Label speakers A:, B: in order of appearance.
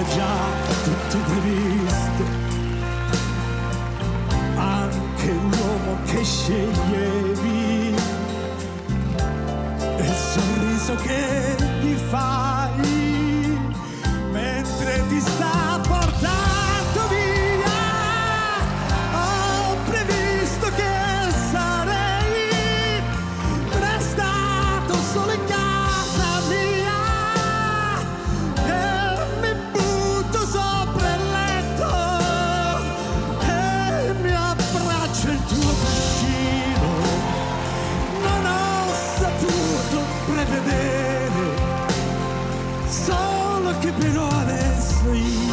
A: era già tutto previsto. Anche l'uomo che sceglievi e il sorriso che gli fai mentre ti sta portando via. Ho previsto che sarei restato solo in casa mia e mi butto sopra il letto e mi abbraccio il tuo cuscino. Non ho saputo prevedere, solo che però adesso io